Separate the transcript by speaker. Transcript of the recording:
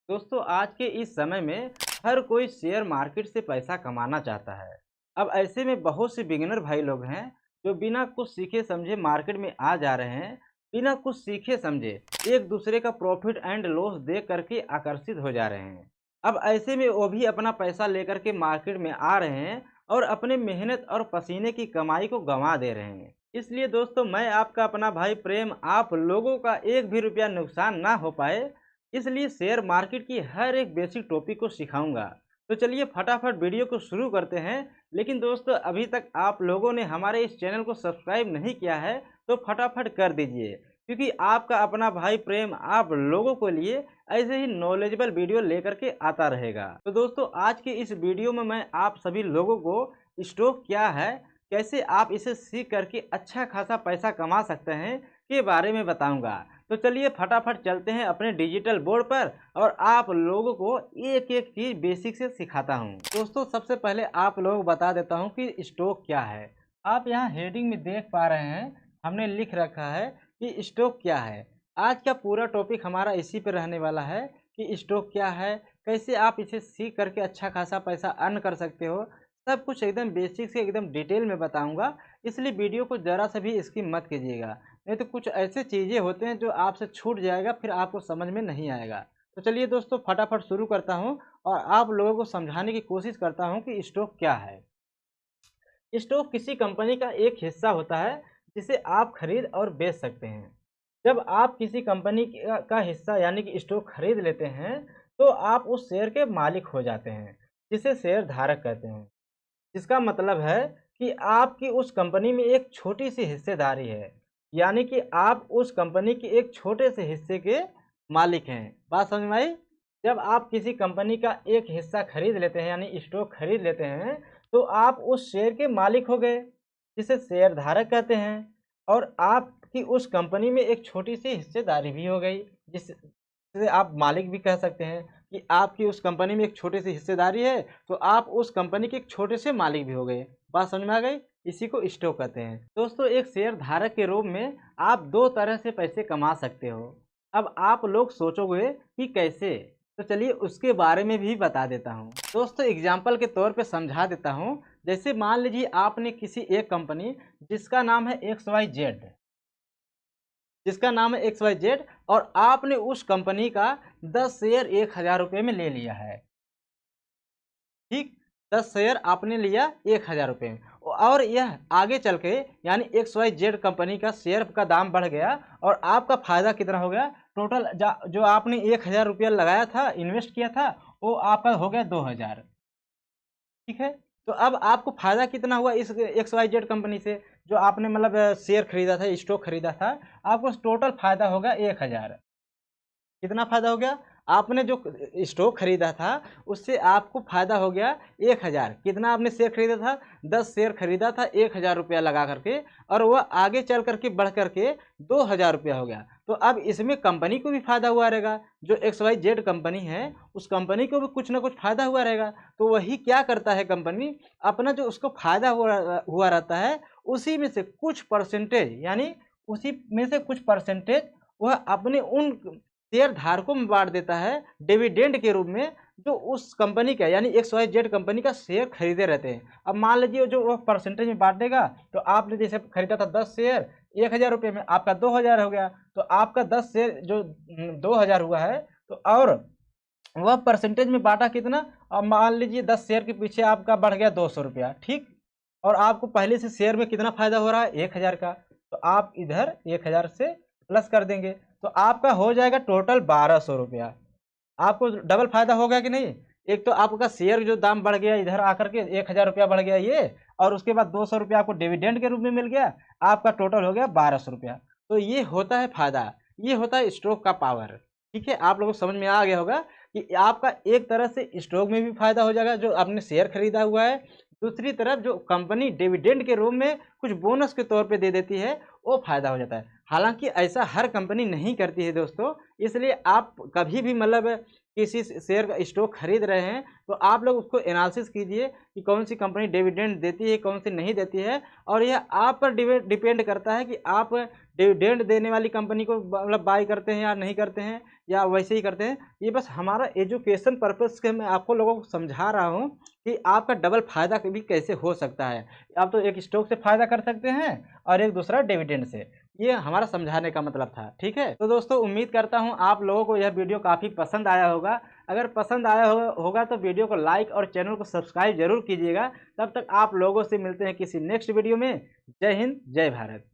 Speaker 1: दोस्तों आज के इस समय में हर कोई शेयर मार्केट से पैसा कमाना चाहता है। अब ऐसे में बहुत से बिगिनर भाई लोग हैं जो बिना कुछ सीखे समझे मार्केट में आ जा रहे हैं। बिना कुछ सीखे समझे एक दूसरे का प्रॉफिट एंड लॉस देख करके आकर्षित हो जा रहे हैं। अब ऐसे में वो भी अपना पैसा लेकर के मार्केट में आ रहे हैं और अपने मेहनत और पसीने की कमाई को गंवा दे रहे हैं। इसलिए दोस्तों मैं आपका अपना भाई प्रेम आप लोगों का एक भी रुपया नुकसान ना हो पाए, इसलिए शेयर मार्केट की हर एक बेसिक टॉपिक को सिखाऊंगा। तो चलिए फटाफट वीडियो को शुरू करते हैं। लेकिन दोस्तों अभी तक आप लोगों ने हमारे इस चैनल को सब्सक्राइब नहीं किया है तो फटाफट कर दीजिए, क्योंकि आपका अपना भाई प्रेम आप लोगों के लिए ऐसे ही नॉलेजेबल वीडियो लेकर के आता रहेगा। तो दोस्तों आज के इस वीडियो में मैं आप सभी लोगों को स्टॉक क्या है, कैसे आप इसे सीख करके अच्छा खासा पैसा कमा सकते हैं के बारे में बताऊंगा। तो चलिए फटाफट चलते हैं अपने डिजिटल बोर्ड पर और आप लोगों को एक एक चीज़ बेसिक से सिखाता हूं। दोस्तों सबसे पहले आप लोगों को बता देता हूं कि स्टॉक क्या है। आप यहां हेडिंग में देख पा रहे हैं, हमने लिख रखा है कि स्टॉक क्या है। आज का पूरा टॉपिक हमारा इसी पर रहने वाला है कि स्टॉक क्या है, कैसे आप इसे सीख करके अच्छा खासा पैसा अर्न कर सकते हो। सब कुछ एकदम बेसिक से एकदम डिटेल में बताऊंगा, इसलिए वीडियो को ज़रा सा भी स्किप मत कीजिएगा, नहीं तो कुछ ऐसे चीज़ें होते हैं जो आपसे छूट जाएगा, फिर आपको समझ में नहीं आएगा। तो चलिए दोस्तों फटाफट शुरू करता हूं और आप लोगों को समझाने की कोशिश करता हूं कि स्टॉक क्या है। स्टॉक किसी कंपनी का एक हिस्सा होता है जिसे आप खरीद और बेच सकते हैं। जब आप किसी कंपनी का हिस्सा यानी कि स्टॉक खरीद लेते हैं तो आप उस शेयर के मालिक हो जाते हैं, जिसे शेयर धारक कहते हैं। जिसका मतलब है कि आपकी उस कंपनी में एक छोटी सी हिस्सेदारी है, यानी कि आप उस कंपनी के एक छोटे से हिस्से के मालिक हैं। बात समझ में आई? जब आप किसी कंपनी का एक हिस्सा खरीद लेते हैं यानी स्टॉक खरीद लेते हैं तो आप उस शेयर के मालिक हो गए, जिसे शेयर धारक कहते हैं। और आपकी उस कंपनी में एक छोटी सी हिस्सेदारी भी हो गई, जिसे आप मालिक भी कह सकते हैं कि आपकी उस कंपनी में एक छोटी सी हिस्सेदारी है तो आप उस कंपनी के एक छोटे से मालिक भी हो गए। बात समझ में आ गई? इसी को स्टॉक कहते हैं। दोस्तों एक शेयर धारक के रूप में आप दो तरह से पैसे कमा सकते हो। अब आप लोग सोचोगे कि कैसे, तो चलिए उसके बारे में भी बता देता हूँ। दोस्तों एग्जाम्पल के तौर पे समझा देता हूँ। जैसे मान लीजिए आपने किसी एक कंपनी जिसका नाम है XYZ और आपने उस कंपनी का 10 शेयर 1000 रुपये में ले लिया है। ठीक, 10 शेयर आपने लिया 1000 रुपये में और यह आगे चल के यानी XYZ कंपनी का शेयर का दाम बढ़ गया और आपका फायदा कितना हो गया, टोटल जो आपने 1000 रुपया लगाया था, इन्वेस्ट किया था, वो आपका हो गया 2000। ठीक है, तो अब आपको फायदा कितना हुआ इस XYZ कंपनी से, जो आपने मतलब शेयर खरीदा था, स्टॉक खरीदा था, आपको टोटल फायदा होगा 1000। कितना फायदा हो गया? आपने जो स्टॉक खरीदा था उससे आपको फायदा हो गया 1000। कितना आपने शेयर खरीदा था? 10 शेयर खरीदा था 1000 रुपया लगा करके, और वह आगे चल करके बढ़ करके 2000 रुपया हो गया। तो अब इसमें कंपनी को भी फायदा हुआ रहेगा। जो XYZ कंपनी है उस कंपनी को भी कुछ ना कुछ फायदा हुआ रहेगा। तो वही क्या करता है, कंपनी अपना जो उसको फायदा हुआ रहता है उसी में से कुछ परसेंटेज, यानी उसी में से कुछ परसेंटेज वह अपने उन शेयर धारकों में बांट देता है डिविडेंड के रूप में, जो उस कंपनी का यानी XYZ कंपनी का शेयर खरीदे रहते हैं। अब मान लीजिए जो वो परसेंटेज में बांटेगा, तो आपने जैसे खरीदा था 10 शेयर 1000 रुपये में, आपका 2000 हो गया। तो आपका 10 शेयर जो 2000 हुआ है, तो और वह परसेंटेज में बांटा कितना, अब मान लीजिए 10 शेयर के पीछे आपका बढ़ गया 200 रुपया। ठीक, और आपको पहले से शेयर में कितना फायदा हो रहा है, 1000 का, तो आप इधर 1000 से प्लस कर देंगे तो आपका हो जाएगा टोटल 1200 रुपया। आपको डबल फायदा हो गया कि नहीं? एक तो आपका शेयर जो दाम बढ़ गया इधर आकर के 1000 रुपया बढ़ गया ये, और उसके बाद 200 रुपया आपको डिविडेंड के रूप में मिल गया, आपका टोटल हो गया 1200 रुपया। तो ये होता है फायदा, ये होता है स्टॉक का पावर। ठीक है, आप लोगों को समझ में आ गया होगा कि आपका एक तरह से स्टॉक में भी फायदा हो जाएगा जो आपने शेयर खरीदा हुआ है, दूसरी तरफ जो कंपनी डिविडेंड के रूप में कुछ बोनस के तौर पे दे देती है वो फायदा हो जाता है। हालांकि ऐसा हर कंपनी नहीं करती है दोस्तों, इसलिए आप कभी भी मतलब किसी शेयर का स्टॉक खरीद रहे हैं तो आप लोग उसको एनालिसिस कीजिए कि कौन सी कंपनी डिविडेंड देती है, कौन सी नहीं देती है, और यह आप पर डिपेंड करता है कि आप डिविडेंड देने वाली कंपनी को मतलब बाय करते हैं या नहीं करते हैं, या वैसे ही करते हैं। ये बस हमारा एजुकेशन पर्पस के मैं आपको लोगों को समझा रहा हूँ कि आपका डबल फायदा भी कैसे हो सकता है। आप तो एक स्टॉक से फायदा कर सकते हैं और एक दूसरा डिविडेंड से। ये हमारा समझाने का मतलब था, ठीक है। तो दोस्तों उम्मीद करता हूँ आप लोगों को यह वीडियो काफ़ी पसंद आया होगा। अगर पसंद आया होगा तो वीडियो को लाइक और चैनल को सब्सक्राइब जरूर कीजिएगा। तब तक आप लोगों से मिलते हैं किसी नेक्स्ट वीडियो में। जय हिंद, जय भारत।